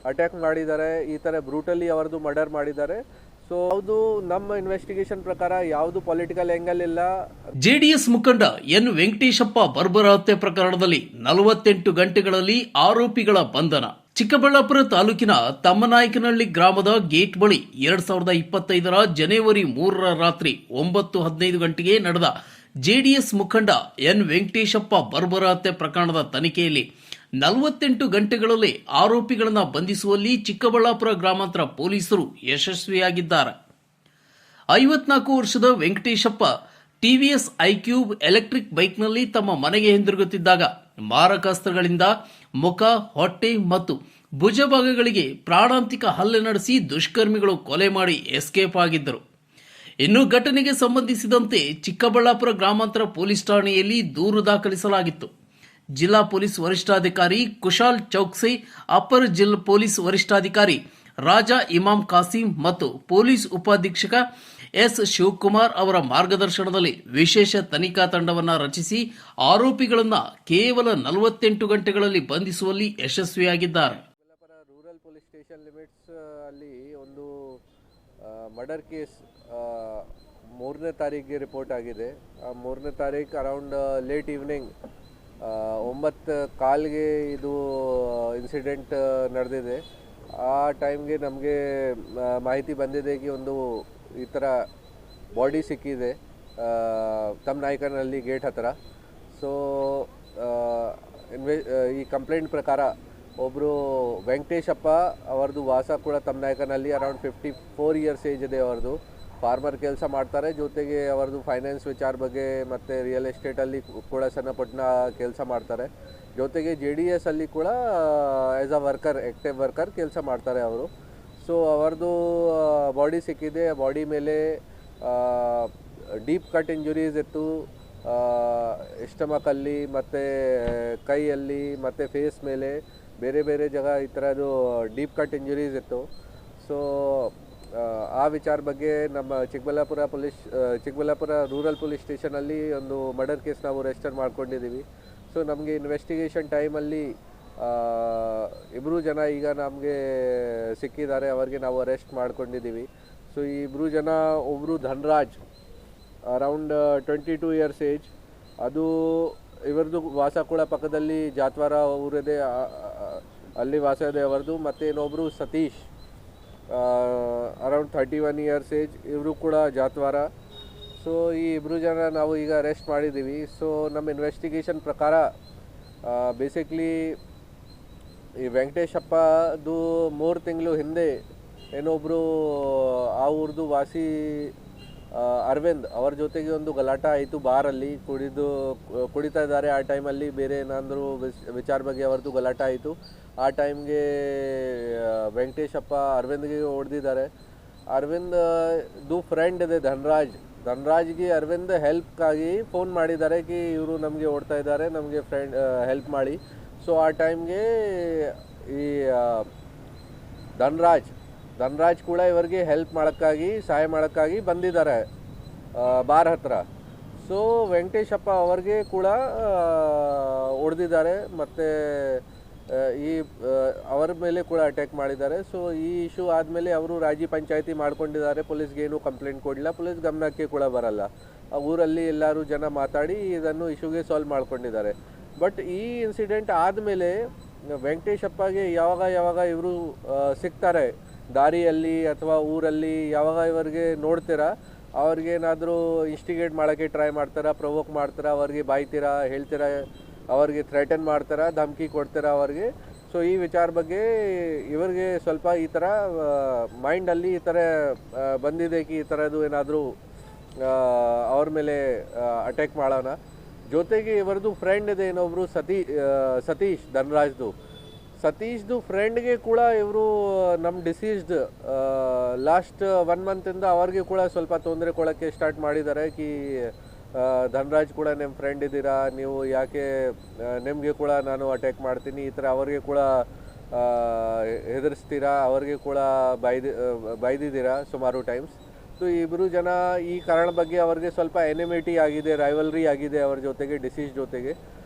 Attack ಮಾಡಿದ್ದಾರೆ, ಈ ಥರ ಬ್ರೂಟಲಿ ಅವರದು ಮರ್ಡರ್ ಮಾಡಿದ್ದಾರೆ. ಸೊ ಯಾವುದು ನಮ್ಮ ಇನ್ವೆಸ್ಟಿಗೇಷನ್ ಪ್ರಕಾರ ಯಾವುದು ಪೊಲಿಟಿಕಲ್ ಆ್ಯಂಗಲ್ ಇಲ್ಲ. ಜೆಡಿಎಸ್ ಮುಖಂಡ ಎನ್ ವೆಂಕಟೇಶಪ್ಪ ಬರ್ಬರ ಹತ್ಯೆ ಪ್ರಕರಣದಲ್ಲಿ 48 ಗಂಟೆಗಳಲ್ಲಿ ಆರೋಪಿಗಳ ಬಂಧನ. ಚಿಕ್ಕಬಳ್ಳಾಪುರ ತಾಲೂಕಿನ ತಮ್ಮನಾಯಕನಹಳ್ಳಿ ಗ್ರಾಮದ ಗೇಟ್ ಬಳಿ 2025 ಜನವರಿ 3 ರಾತ್ರಿ 9:15 ಗಂಟೆಗೆ ನಡೆದ ಜೆಡಿಎಸ್ ಮುಖಂಡ ಎನ್ ವೆಂಕಟೇಶಪ್ಪ ಬರ್ಬರ ಹತ್ಯೆ ಪ್ರಕರಣದ ತನಿಖೆಯಲ್ಲಿ 48 ಗಂಟೆಗಳಲ್ಲಿ ಆರೋಪಿಗಳನ್ನು ಬಂಧಿಸುವಲ್ಲಿ ಚಿಕ್ಕಬಳ್ಳಾಪುರ ಗ್ರಾಮಾಂತರ ಪೊಲೀಸರು ಯಶಸ್ವಿಯಾಗಿದ್ದಾರೆ. 54 ವರ್ಷದ ವೆಂಕಟೇಶಪ್ಪ ಟಿವಿಎಸ್ ಐಕ್ಯೂಬ್ ಎಲೆಕ್ಟ್ರಿಕ್ ಬೈಕ್ನಲ್ಲಿ ತಮ್ಮ ಮನೆಗೆ ಹಿಂದಿರುಗುತ್ತಿದ್ದಾಗ ಮಾರಕಾಸ್ತ್ರಗಳಿಂದ ಮುಖ, ಹೊಟ್ಟೆ ಮತ್ತು ಭುಜಭಾಗಗಳಿಗೆ ಪ್ರಾಣಾಂತಿಕ ಹಲ್ಲೆ ನಡೆಸಿ ದುಷ್ಕರ್ಮಿಗಳು ಕೊಲೆ ಮಾಡಿ ಎಸ್ಕೇಪ್ ಆಗಿದ್ದರು. ಇನ್ನು ಘಟನೆಗೆ ಸಂಬಂಧಿಸಿದಂತೆ ಚಿಕ್ಕಬಳ್ಳಾಪುರ ಗ್ರಾಮಾಂತರ ಪೊಲೀಸ್ ಠಾಣೆಯಲ್ಲಿ ದೂರು ದಾಖಲಿಸಲಾಗಿತ್ತು. ಜಿಲ್ಲಾ ಪೊಲೀಸ್ ವರಿಷ್ಠಾಧಿಕಾರಿ ಕುಶಾಲ್ ಚೌಕ್ಸೆ, ಅಪರ ಜಿಲ್ಲಾ ಪೊಲೀಸ್ ವರಿಷ್ಠಾಧಿಕಾರಿ ರಾಜಾ ಇಮಾಮ್ ಕಾಸಿಂ ಮತ್ತು ಪೊಲೀಸ್ ಉಪಾಧೀಕ್ಷಕ ಎಸ್ ಶಿವಕುಮಾರ್ ಅವರ ಮಾರ್ಗದರ್ಶನದಲ್ಲಿ ವಿಶೇಷ ತನಿಖಾ ತಂಡವನ್ನು ರಚಿಸಿ ಆರೋಪಿಗಳನ್ನು ಕೇವಲ 48 ಗಂಟೆಗಳಲ್ಲಿ ಬಂಧಿಸುವಲ್ಲಿ ಯಶಸ್ವಿಯಾಗಿದ್ದಾರೆ. ರೂರಲ್ ಪೊಲೀಸ್ ಸ್ಟೇಷನ್ ಲಿಮಿಟ್ಸ್ ಅಲ್ಲಿ ಒಂದು ಮರ್ಡರ್ ಕೇಸ್ 3ನೇ ತಾರೀಕಿಗೆ ರಿಪೋರ್ಟ್ ಆಗಿದೆ. 3ನೇ ತಾರೀಕು ಅರೌಂಡ್ ಲೇಟ್ ಈವ್ನಿಂಗ್ 9:15ಗೆ ಇದು ಇನ್ಸಿಡೆಂಟ್ ನಡೆದಿದೆ. ಆ ಟೈಮ್ಗೆ ನಮಗೆ ಮಾಹಿತಿ ಬಂದಿದೆ ಕಿ ಒಂದು ಈ ಥರ ಬಾಡಿ ಸಿಕ್ಕಿದೆ ತಮ್ಮನಾಯಕನಹಳ್ಳಿ ಗೇಟ್ ಹತ್ತಿರ. ಸೊ ಈ ಕಂಪ್ಲೇಂಟ್ ಪ್ರಕಾರ ಒಬ್ಬರು ವೆಂಕಟೇಶಪ್ಪ ಅವರದು ವಾಸ ಕೂಡ ತಮ್ಮನಾಯಕನಹಳ್ಳಿ, ಅರೌಂಡ್ 54 ಇಯರ್ಸ್ ಏಜ್ ಇದೆ ಅವರದು. ಫಾರ್ಮರ್ ಕೆಲಸ ಮಾಡ್ತಾರೆ, ಜೊತೆಗೆ ಅವರದು ಫೈನಾನ್ಸ್ ವಿಚಾರ ಬಗ್ಗೆ ಮತ್ತು ರಿಯಲ್ ಎಸ್ಟೇಟಲ್ಲಿ ಕೂಡ ಸಣ್ಣ ಪುಟ್ಟ ಕೆಲಸ ಮಾಡ್ತಾರೆ. ಜೊತೆಗೆ JDS ಅಲ್ಲಿ ಕೂಡ as a worker, active worker ಕೆಲಸ ಮಾಡ್ತಾರೆ ಅವರು. ಸೊ ಅವರದು ಬಾಡಿ ಸಿಕ್ಕಿದೆ. ಬಾಡಿ ಮೇಲೆ ಡೀಪ್ ಕಟ್ ಇಂಜುರೀಸ್ ಇತ್ತು, ಸ್ಟಮಕಲ್ಲಿ ಮತ್ತು ಕೈಯಲ್ಲಿ ಮತ್ತು ಫೇಸ್ ಮೇಲೆ ಬೇರೆ ಬೇರೆ ಜಾಗ ಈ ಥರದ್ದು ಡೀಪ್ ಕಟ್ ಇಂಜುರೀಸ್ ಇತ್ತು. ಸೊ ಆ ವಿಚಾರ ಬಗ್ಗೆ ನಮ್ಮ ಚಿಕ್ಕಬಳ್ಳಾಪುರ ರೂರಲ್ ಪೊಲೀಸ್ ಸ್ಟೇಷನಲ್ಲಿ ಒಂದು ಮರ್ಡರ್ ಕೇಸ್ ನಾವು ರಿಜಿಸ್ಟರ್ ಮಾಡ್ಕೊಂಡಿದ್ದೀವಿ. ಸೊ ನಮಗೆ ಇನ್ವೆಸ್ಟಿಗೇಷನ್ ಟೈಮಲ್ಲಿ 2 ಜನ ಈಗ ನಮಗೆ ಸಿಕ್ಕಿದ್ದಾರೆ, ಅವರಿಗೆ ನಾವು ಅರೆಸ್ಟ್ ಮಾಡ್ಕೊಂಡಿದ್ದೀವಿ. ಸೊ ಈ 2 ಜನ, ಒಬ್ಬರು ಧನ್ರಾಜ್ ಅರೌಂಡ್ 22 ಇಯರ್ಸ್ ಏಜ್, ಅದು ಇವರದು ವಾಸ ಕೂಡ ಪಕ್ಕದಲ್ಲಿ ಜಾತ್ವಾರ ಊರಿದೆ, ಅಲ್ಲಿ ವಾಸ ಇದೆ ಅವರದು. ಮತ್ತು ಇನ್ನೊಬ್ಬರು ಸತೀಶ್ ಅರೌಂಡ್ 31 ಇಯರ್ಸ್ ಏಜ್, ಇವರು ಕೂಡ ಜಾತ್ವಾರ. ಸೊ ಈ 2 ಜನ ನಾವು ಈಗ ಅರೆಸ್ಟ್ ಮಾಡಿದ್ದೀವಿ. ಸೊ ನಮ್ಮ ಇನ್ವೆಸ್ಟಿಗೇಷನ್ ಪ್ರಕಾರ ಬೇಸಿಕ್ಲಿ ಈ ವೆಂಕಟೇಶಪ್ಪದು 3 ತಿಂಗಳು ಹಿಂದೆ ಏನೊಬ್ಬರು ಆ ಊರ್ದು ವಾಸಿ ಅರವಿಂದ್ ಅವರ ಜೊತೆಗೆ ಒಂದು ಗಲಾಟ ಆಯಿತು ಬಾರಲ್ಲಿ. ಕುಡಿತಾ ಇದ್ದಾರೆ ಆ ಟೈಮಲ್ಲಿ, ಬೇರೆ ಏನಾದರೂ ವಿಚಾರ ಬಗ್ಗೆ ಅವರದು ಗಲಾಟ ಆಯಿತು. ಆ ಟೈಮ್ಗೆ ವೆಂಕಟೇಶಪ್ಪ ಅರವಿಂದ್ಗೆ ಹೊಡೆದಿದ್ದಾರೆ. ಅರವಿಂದ್ದು ಫ್ರೆಂಡ್ ಇದೆ ಧನ್ರಾಜ್ಗೆ ಅರವಿಂದ್ ಹೆಲ್ಪ್ಗಾಗಿ ಫೋನ್ ಮಾಡಿದ್ದಾರೆ ಕಿ ಇವರು ನಮಗೆ ಓಡ್ತಾ ಇದ್ದಾರೆ, ನಮಗೆ ಫ್ರೆಂಡ್ ಹೆಲ್ಪ್ ಮಾಡಿ. ಸೊ ಆ ಟೈಮ್ಗೆ ಈ ಧನ್ರಾಜ್ ಕೂಡ ಇವರಿಗೆ ಹೆಲ್ಪ್ ಮಾಡೋಕ್ಕಾಗಿ, ಸಹಾಯ ಮಾಡೋಕ್ಕಾಗಿ ಬಂದಿದ್ದಾರೆ ಬಾರ್ ಹತ್ರ. ಸೊ ವೆಂಕಟೇಶಪ್ಪ ಅವ್ರಿಗೆ ಕೂಡ ಹೊಡೆದಿದ್ದಾರೆ ಮತ್ತು ಅವರ ಮೇಲೆ ಕೂಡ ಅಟ್ಯಾಕ್ ಮಾಡಿದ್ದಾರೆ. ಸೊ ಈ ಇಶ್ಯೂ ಆದಮೇಲೆ ಅವರು ರಾಜಿ ಪಂಚಾಯಿತಿ ಮಾಡ್ಕೊಂಡಿದ್ದಾರೆ. ಪೊಲೀಸ್ಗೆ ಏನೂ ಕಂಪ್ಲೇಂಟ್ ಕೊಡಲಿಲ್ಲ, ಪೊಲೀಸ್ ಗಮನಕ್ಕೆ ಕೂಡ ಬರಲ್ಲ. ಆ ಊರಲ್ಲಿ ಎಲ್ಲರೂ ಜನ ಮಾತಾಡಿ ಇದನ್ನು ಇಶ್ಯೂಗೆ ಸಾಲ್ವ್ ಮಾಡ್ಕೊಂಡಿದ್ದಾರೆ. ಬಟ್ ಈ ಇನ್ಸಿಡೆಂಟ್ ಆದಮೇಲೆ ವೆಂಕಟೇಶಪ್ಪಗೆ ಯಾವಾಗ ಇವರು ಸಿಗ್ತಾರೆ ದಾರಿಯಲ್ಲಿ ಅಥವಾ ಊರಲ್ಲಿ, ಯಾವಾಗ ಇವರಿಗೆ ನೋಡ್ತೀರಾ ಅವ್ರಿಗೇನಾದರೂ ಇನ್ಸ್ಟಿಗೇಟ್ ಮಾಡೋಕ್ಕೆ ಟ್ರೈ ಮಾಡ್ತಾರಾ, ಪ್ರವೋಕ್ ಮಾಡ್ತಾರಾ, ಅವ್ರಿಗೆ ಬಾಯ್ತೀರಾ, ಹೇಳ್ತೀರಾ, ಅವ್ರಿಗೆ ಥ್ರೆಟನ್ ಮಾಡ್ತಾರಾ, ಧಮಕಿ ಕೊಡ್ತೀರಾ ಅವ್ರಿಗೆ. ಸೊ ಈ ವಿಚಾರ ಬಗ್ಗೆ ಇವರಿಗೆ ಸ್ವಲ್ಪ ಈ ಥರ ಮೈಂಡಲ್ಲಿ ಈ ಥರ ಬಂದಿದೆ ಕಿ ಈ ಥರದ್ದು ಏನಾದರೂ ಅವ್ರ ಮೇಲೆ ಅಟ್ಯಾಕ್ ಮಾಡೋಣ. ಜೊತೆಗೆ ಇವರದು ಫ್ರೆಂಡ್ ಇದೆ ಇನ್ನೊಬ್ಬರು ಸತೀಶ್ ಸತೀಶ್ದು ಫ್ರೆಂಡ್ಗೆ ಕೂಡ ಇವರು ನಮ್ಮ ಡಿಸೀಸ್ಡ್ ಲಾಸ್ಟ್ 1 ಮಂತಿಂದ ಅವ್ರಿಗೆ ಕೂಡ ಸ್ವಲ್ಪ ತೊಂದರೆ ಕೊಡೋಕ್ಕೆ ಸ್ಟಾರ್ಟ್ ಮಾಡಿದ್ದಾರೆ ಕಿ ಧನ್ರಾಜ್ ಕೂಡ ನಿಮ್ಮ ಫ್ರೆಂಡ್ ಇದ್ದೀರಾ, ನೀವು ಯಾಕೆ ನಿಮಗೆ ಕೂಡ ನಾನು ಅಟ್ಯಾಕ್ ಮಾಡ್ತೀನಿ, ಈ ಥರ ಅವ್ರಿಗೆ ಕೂಡ ಹೆದರಿಸ್ತೀರಾ, ಅವ್ರಿಗೆ ಕೂಡ ಬೈದಿದ್ದೀರಾ ಸುಮಾರು ಟೈಮ್ಸ್. ಸೊ ಇಬ್ಬರು ಜನ ಈ ಕಾರಣ ಬಗ್ಗೆ ಅವ್ರಿಗೆ ಸ್ವಲ್ಪ ಎನಿಮಿಟಿ ಆಗಿದೆ, ರೈವಲ್ರಿ ಆಗಿದೆ ಅವ್ರ ಜೊತೆಗೆ, ಡಿಸೀಸ್ ಜೊತೆಗೆ.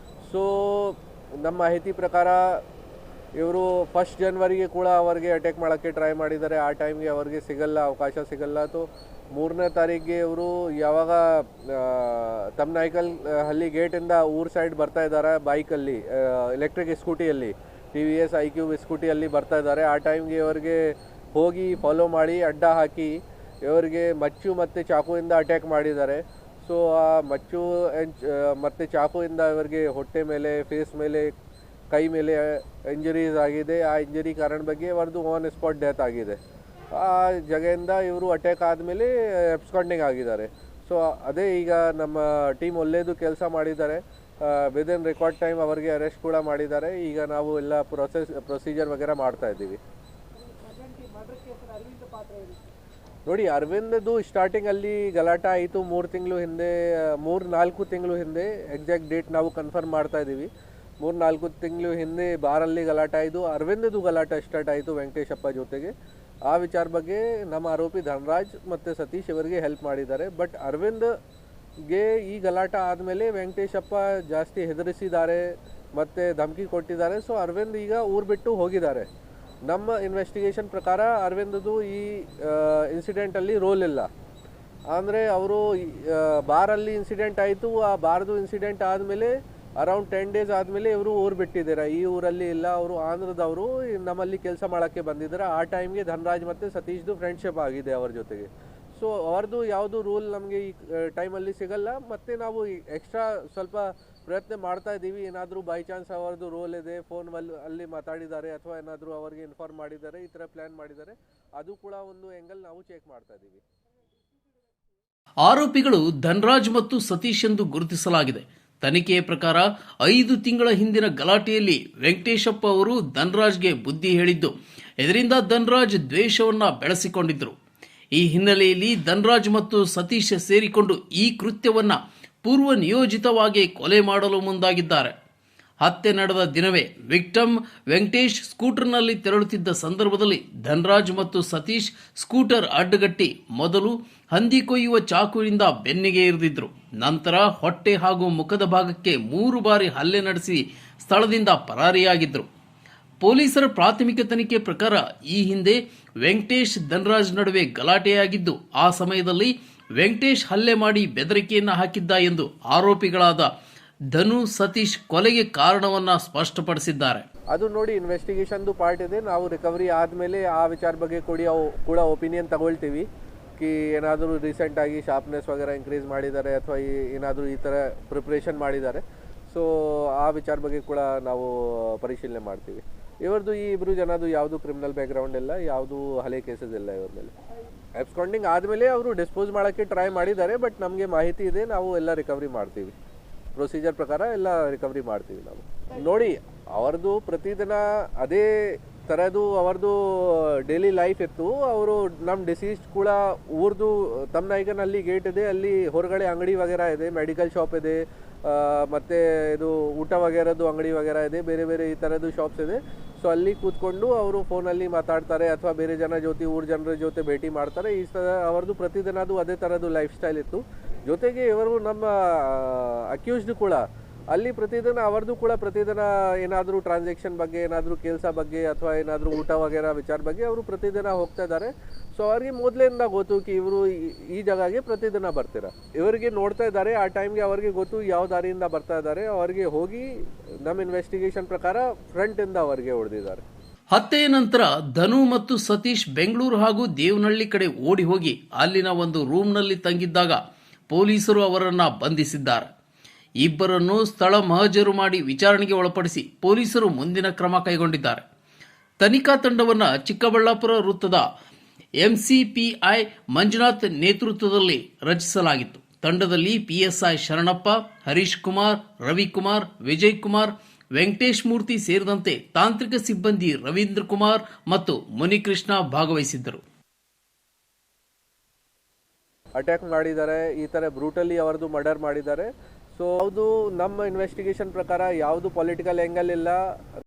ಸೊ ನಮ್ಮ ಮಾಹಿತಿ ಪ್ರಕಾರ ಇವರು 1 ಜನವರಿಗೆ ಕೂಡ ಅವರಿಗೆ ಅಟ್ಯಾಕ್ ಮಾಡೋಕ್ಕೆ ಟ್ರೈ ಮಾಡಿದ್ದಾರೆ. ಆ ಟೈಮ್ಗೆ ಅವರಿಗೆ ಅವಕಾಶ ಸಿಗಲ್ಲ. ಅಥವಾ 3ನೇ ತಾರೀಕಿಗೆ ಇವರು ಯಾವಾಗ ತಮ್ಮನಾಯ್ಕಲ್ ಹಳ್ಳಿ ಗೇಟಿಂದ ಊರ್ ಸೈಡ್ ಬರ್ತಾ ಇದ್ದಾರೆ ಬೈಕಲ್ಲಿ, ಎಲೆಕ್ಟ್ರಿಕ್ ಸ್ಕೂಟಿಯಲ್ಲಿ, TVS iQ ಸ್ಕೂಟಿಯಲ್ಲಿ ಬರ್ತಾ ಇದ್ದಾರೆ. ಆ ಟೈಮ್ಗೆ ಇವರಿಗೆ ಹೋಗಿ ಫಾಲೋ ಮಾಡಿ ಅಡ್ಡ ಹಾಕಿ ಇವರಿಗೆ ಮಚ್ಚು ಮತ್ತು ಚಾಕುವಿಂದ ಅಟ್ಯಾಕ್ ಮಾಡಿದ್ದಾರೆ. ಸೊ ಆ ಮಚ್ಚು ಮತ್ತು ಚಾಕುವಿಂದ ಇವರಿಗೆ ಹೊಟ್ಟೆ ಮೇಲೆ, ಫೇಸ್ ಮೇಲೆ, ಕೈ ಮೇಲೆ ಇಂಜರೀಸ್ ಆಗಿದೆ. ಆ ಇಂಜರಿ ಕಾರಣ ಬಗ್ಗೆ ಅವರದು ಆನ್ ಸ್ಪಾಟ್ ಡೆತ್ ಆಗಿದೆ. ಆ ಜಾಗದಿಂದ ಇವರು ಅಟ್ಯಾಕ್ ಆದಮೇಲೆ ಎಬ್ಸ್ಕಾಂಡಿಂಗ್ ಆಗಿದ್ದಾರೆ. ಸೊ ಅದೇ ಈಗ ನಮ್ಮ ಟೀಮ್ ಒಳ್ಳೆಯದು ಕೆಲಸ ಮಾಡಿದ್ದಾರೆ. ವಿದಿನ್ ರೆಕಾರ್ಡ್ ಟೈಮ್ ಅವರಿಗೆ ಅರೆಸ್ಟ್ ಕೂಡ ಮಾಡಿದ್ದಾರೆ. ಈಗ ನಾವು ಎಲ್ಲ ಪ್ರೊಸೀಜರ್ ವಗೇರೆ ಮಾಡ್ತಾ ಇದ್ದೀವಿ. ನೋಡಿ, ಅರವಿಂದದು ಸ್ಟಾರ್ಟಿಂಗಲ್ಲಿ ಗಲಾಟೆ ಆಯಿತು 3-4 ತಿಂಗಳು ಹಿಂದೆ. ಎಕ್ಸಾಕ್ಟ್ ಡೇಟ್ ನಾವು ಕನ್ಫರ್ಮ್ ಮಾಡ್ತಾ ಇದ್ದೀವಿ. 3-4 ತಿಂಗಳು ಹಿಂದೆ ಬಾರಲ್ಲಿ ಗಲಾಟೆ ಆಯಿತು. ಅರವಿಂದದು ಗಲಾಟೆ ಸ್ಟಾರ್ಟ್ ಆಯಿತು ವೆಂಕಟೇಶಪ್ಪ ಜೊತೆಗೆ. ಆ ವಿಚಾರ ಬಗ್ಗೆ ನಮ್ಮ ಆರೋಪಿ ಧನರಾಜ್ ಮತ್ತು ಸತೀಶ್ ಇವರಿಗೆ ಹೆಲ್ಪ್ ಮಾಡಿದ್ದಾರೆ. ಬಟ್ ಅರವಿಂದ್ಗೆ ಈ ಗಲಾಟೆ ಆದಮೇಲೆ ವೆಂಕಟೇಶಪ್ಪ ಜಾಸ್ತಿ ಹೆದರಿಸಿದ್ದಾರೆ ಮತ್ತು ಧಮಕಿ ಕೊಟ್ಟಿದ್ದಾರೆ. ಸೊ ಅರವಿಂದ್ ಈಗ ಊರು ಬಿಟ್ಟು ಹೋಗಿದ್ದಾರೆ. ನಮ್ಮ ಇನ್ವೆಸ್ಟಿಗೇಷನ್ ಪ್ರಕಾರ ಅರವಿಂದದು ಈ ಇನ್ಸಿಡೆಂಟಲ್ಲಿ ರೋಲ್ ಇಲ್ಲ. ಅಂದರೆ ಅವರು ಬಾರಲ್ಲಿ ಇನ್ಸಿಡೆಂಟ್ ಆಯಿತು. ಆ ಬಾರ್ದು ಇನ್ಸಿಡೆಂಟ್ ಆದಮೇಲೆ ಅರೌಂಡ್ 10 ಡೇಸ್ ಆದಮೇಲೆ ಇವರು ಊರು ಬಿಟ್ಟಿದ್ದಾರೆ. ಈ ಊರಲ್ಲಿ ಇಲ್ಲ, ಅವರು ಆಂಧ್ರದವರು ನಮ್ಮಲ್ಲಿ ಕೆಲಸ ಮಾಡೋಕ್ಕೆ ಬಂದಿದ್ದಾರೆ. ಆ ಟೈಮ್ಗೆ ಧನರಾಜ್ ಮತ್ತು ಸತೀಶ್ದು ಫ್ರೆಂಡ್ಶಿಪ್ ಆಗಿದೆ ಅವ್ರ ಜೊತೆಗೆ. ಸೊ ಅವ್ರದ್ದು ಯಾವುದು ರೂಲ್ ನಮಗೆ ಈ ಟೈಮಲ್ಲಿ ಸಿಗಲ್ಲ. ಮತ್ತು ನಾವು ಎಕ್ಸ್ಟ್ರಾ ಸ್ವಲ್ಪ ಪ್ರಯತ್ನ ಮಾಡ್ತಾ ಇದ್ದೀವಿ. ಏನಾದರೂ ಬೈ ಚಾನ್ಸ್ ಅವರದ್ದು ರೋಲ್ ಇದೆ, ಫೋನ್ ಅಲ್ಲಿ ಮಾತಾಡಿದ್ದಾರೆ ಅಥವಾ ಏನಾದರೂ ಅವರಿಗೆ ಇನ್ಫಾರ್ಮ್ ಮಾಡಿದ್ದಾರೆ, ಈ ಥರ ಪ್ಲ್ಯಾನ್ ಮಾಡಿದ್ದಾರೆ, ಅದು ಕೂಡ ಒಂದು ಆ್ಯಂಗಲ್ ನಾವು ಚೆಕ್ ಮಾಡ್ತಾ ಇದ್ದೀವಿ. ಆರೋಪಿಗಳು ಧನರಾಜ್ ಮತ್ತು ಸತೀಶ್ ಎಂದು ಗುರುತಿಸಲಾಗಿದೆ. ತನಿಖೆಯ ಪ್ರಕಾರ 5 ತಿಂಗಳ ಹಿಂದಿನ ಗಲಾಟೆಯಲ್ಲಿ ವೆಂಕಟೇಶಪ್ಪ ಅವರು ಧನರಾಜ್ಗೆ ಬುದ್ಧಿ ಹೇಳಿದ್ದು, ಇದರಿಂದ ಧನರಾಜ್ ದ್ವೇಷವನ್ನ ಬೆಳೆಸಿಕೊಂಡಿದ್ದರು. ಈ ಹಿನ್ನೆಲೆಯಲ್ಲಿ ಧನರಾಜ್ ಮತ್ತು ಸತೀಶ್ ಸೇರಿಕೊಂಡು ಈ ಕೃತ್ಯವನ್ನ ಪೂರ್ವ ನಿಯೋಜಿತವಾಗಿ ಕೊಲೆ ಮಾಡಲು ಮುಂದಾಗಿದ್ದಾರೆ. ಹತ್ಯೆ ನಡೆದ ದಿನವೇ ವಿಕ್ಟಮ್ ವೆಂಕಟೇಶ್ ಸ್ಕೂಟರ್ನಲ್ಲಿ ತೆರಳುತ್ತಿದ್ದ ಸಂದರ್ಭದಲ್ಲಿ ಧನರಾಜ್ ಮತ್ತು ಸತೀಶ್ ಸ್ಕೂಟರ್ ಅಡ್ಡಗಟ್ಟಿ ಮೊದಲು ಹಂದಿ ಕೊಯ್ಯುವ ಚಾಕುವಿನಿಂದ ಬೆನ್ನಿಗೆ ಇರಿದಿದ್ರು. ನಂತರ ಹೊಟ್ಟೆ ಹಾಗೂ ಮುಖದ ಭಾಗಕ್ಕೆ 3 ಬಾರಿ ಹಲ್ಲೆ ನಡೆಸಿ ಸ್ಥಳದಿಂದ ಪರಾರಿಯಾಗಿದ್ದರು. ಪೊಲೀಸರ ಪ್ರಾಥಮಿಕ ತನಿಖೆ ಪ್ರಕಾರ ಈ ಹಿಂದೆ ವೆಂಕಟೇಶ್ ಧನರಾಜ್ ನಡುವೆ ಗಲಾಟೆಯಾಗಿದ್ದು, ಆ ಸಮಯದಲ್ಲಿ ವೆಂಕಟೇಶ್ ಹಲ್ಲೆ ಮಾಡಿ ಬೆದರಿಕೆಯನ್ನು ಹಾಕಿದ್ದ ಎಂದು ಆರೋಪಿಗಳಾದ ಧನು, ಸತೀಶ್ ಕೊಲೆಗೆ ಕಾರಣವನ್ನ ಸ್ಪಷ್ಟಪಡಿಸಿದ್ದಾರೆ. ಅದು ನೋಡಿ, ಇನ್ವೆಸ್ಟಿಗೇಷನ್ದು ಪಾರ್ಟ್ ಇದೆ. ನಾವು ರಿಕವರಿ ಆದಮೇಲೆ ಆ ವಿಚಾರ ಬಗ್ಗೆ ಕೂಡ ಒಪಿನಿಯನ್ ತಗೊಳ್ತೀವಿ. ಕಿ ಏನಾದರೂ ರೀಸೆಂಟಾಗಿ ಶಾರ್ಪ್ನೆಸ್ ವಗೇರೆ ಇನ್ಕ್ರೀಸ್ ಮಾಡಿದ್ದಾರೆ ಅಥವಾ ಏನಾದರೂ ಈ ಥರ ಪ್ರಿಪ್ರೇಷನ್ ಮಾಡಿದ್ದಾರೆ. ಸೊ ಆ ವಿಚಾರ ಬಗ್ಗೆ ಕೂಡ ನಾವು ಪರಿಶೀಲನೆ ಮಾಡ್ತೀವಿ. ಇವ್ರದ್ದು ಈ 2 ಜನದು ಯಾವುದು ಕ್ರಿಮಿನಲ್ ಬ್ಯಾಕ್ಗ್ರೌಂಡ್ ಇಲ್ಲ, ಯಾವುದು ಹಳೆ ಕೇಸಸ್ ಇಲ್ಲ ಇವ್ರ ಮೇಲೆ. ಅಬ್ಸ್ಕಾಂಡಿಂಗ್ ಆದಮೇಲೆ ಅವರು ಡಿಸ್ಪೋಸ್ ಮಾಡೋಕ್ಕೆ ಟ್ರೈ ಮಾಡಿದ್ದಾರೆ. ಬಟ್ ನಮಗೆ ಮಾಹಿತಿ ಇದೆ, ನಾವು ಎಲ್ಲ ರಿಕವರಿ ಮಾಡ್ತೀವಿ. ಪ್ರೊಸೀಜರ್ ಪ್ರಕಾರ ಎಲ್ಲ ರಿಕವರಿ ಮಾಡ್ತೀವಿ ನಾವು. ನೋಡಿ, ಅವ್ರದ್ದು ಪ್ರತಿದಿನ ಅದೇ ಥರದ್ದು ಅವ್ರದ್ದು ಡೈಲಿ ಲೈಫ್ ಇತ್ತು. ಅವರು ನಮ್ಮ ಡಿಸೀಸ್ಡ್ ಕೂಡ ಊರ್ದು ತಮ್ಮನಾಯ್ಕನಲ್ಲಿ ಗೇಟ್ ಇದೆ, ಅಲ್ಲಿ ಹೊರಗಡೆ ಅಂಗಡಿ ವಗೇರೆ ಇದೆ, ಮೆಡಿಕಲ್ ಶಾಪ್ ಇದೆ, ಮತ್ತು ಇದು ಊಟ ವಗೇರದ್ದು ಅಂಗಡಿ ವಗೇರೆ ಇದೆ, ಬೇರೆ ಬೇರೆ ಈ ಥರದ್ದು ಶಾಪ್ಸ್ ಇದೆ. ಸೊ ಅಲ್ಲಿ ಕೂತ್ಕೊಂಡು ಅವರು ಫೋನಲ್ಲಿ ಮಾತಾಡ್ತಾರೆ ಅಥವಾ ಬೇರೆ ಊರ ಜನರ ಜೊತೆ ಭೇಟಿ ಮಾಡ್ತಾರೆ. ಈ ಥರ ಅವ್ರದ್ದು ಪ್ರತಿದಿನದು ಅದೇ ಥರದ್ದು ಲೈಫ್ ಸ್ಟೈಲ್ ಇತ್ತು. ಜೊತೆಗೆ ಇವರು ನಮ್ಮ ಅಕ್ಯೂಸ್ಡ್ ಕೂಡ ಅಲ್ಲಿ ಪ್ರತಿದಿನ ಅವ್ರದ್ದು ಕೂಡ ಪ್ರತಿದಿನ ಏನಾದರೂ ಟ್ರಾನ್ಸಾಕ್ಷನ್ ಬಗ್ಗೆ, ಏನಾದರೂ ಕೆಲಸ ಬಗ್ಗೆ ಅಥವಾ ಏನಾದರೂ ಊಟ ವಗೇರೆ ವಿಚಾರ ಬಗ್ಗೆ ಅವರು ಪ್ರತಿದಿನ ಹೋಗ್ತಾ ಇದ್ದಾರೆ. ಸೊ ಅವ್ರಿಗೆ ಮೊದಲಿಂದ ಗೊತ್ತು ಕಿ ಇವರು ಈ ಜಾಗಗೆ ಪ್ರತಿದಿನ ಬರ್ತೀರ. ಇವರಿಗೆ ನೋಡ್ತಾ ಇದ್ದಾರೆ. ಆ ಟೈಮ್ಗೆ ಅವ್ರಿಗೆ ಗೊತ್ತು ಯಾವ ದಾರಿಯಿಂದ ಬರ್ತಾ ಇದ್ದಾರೆ. ಅವರಿಗೆ ಹೋಗಿ ನಮ್ಮ ಇನ್ವೆಸ್ಟಿಗೇಷನ್ ಪ್ರಕಾರ ಫ್ರಂಟಿಂದ ಅವರಿಗೆ ಹೊಡೆದಿದ್ದಾರೆ. ಹತ್ಯೆಯ ನಂತರ ಧನು ಮತ್ತು ಸತೀಶ್ ಬೆಂಗಳೂರು ಹಾಗೂ ದೇವನಹಳ್ಳಿ ಕಡೆ ಓಡಿ ಹೋಗಿ ಅಲ್ಲಿನ ಒಂದು ರೂಮ್ನಲ್ಲಿ ತಂಗಿದ್ದಾಗ ಪೊಲೀಸರು ಅವರನ್ನ ಬಂಧಿಸಿದ್ದಾರೆ. ಇಬ್ಬರನ್ನು ಸ್ಥಳ ಮಹಜರು ಮಾಡಿ ವಿಚಾರಣೆಗೆ ಒಳಪಡಿಸಿ ಪೊಲೀಸರು ಮುಂದಿನ ಕ್ರಮ ಕೈಗೊಂಡಿದ್ದಾರೆ. ತನಿಖಾ ತಂಡವನ್ನು ಚಿಕ್ಕಬಳ್ಳಾಪುರ ವೃತ್ತದ MCPI ಮಂಜುನಾಥ್ ನೇತೃತ್ವದಲ್ಲಿ ರಚಿಸಲಾಗಿತ್ತು. ತಂಡದಲ್ಲಿ PSI ಶರಣಪ್ಪ, ಹರೀಶ್ ಕುಮಾರ್, ರವಿಕುಮಾರ್, ವಿಜಯ್ ಕುಮಾರ್, ವೆಂಕಟೇಶ್ ಮೂರ್ತಿ ಸೇರಿದಂತೆ ತಾಂತ್ರಿಕ ಸಿಬ್ಬಂದಿ ರವೀಂದ್ರ ಕುಮಾರ್ ಮತ್ತು ಮುನಿಕೃಷ್ಣ ಭಾಗವಹಿಸಿದ್ದರು. ಅಟ್ಯಾಕ್ ಮಾಡಿದ್ದಾರೆ, ಈ ಥರ ಬ್ರೂಟಲಿ ಅವರದು ಮರ್ಡರ್ ಮಾಡಿದ್ದಾರೆ. ಸೊ ಅದು ನಮ್ಮ ಇನ್ವೆಸ್ಟಿಗೇಷನ್ ಪ್ರಕಾರ ಯಾವುದು ಪೊಲಿಟಿಕಲ್ ಆ್ಯಂಗಲ್ ಇಲ್ಲ.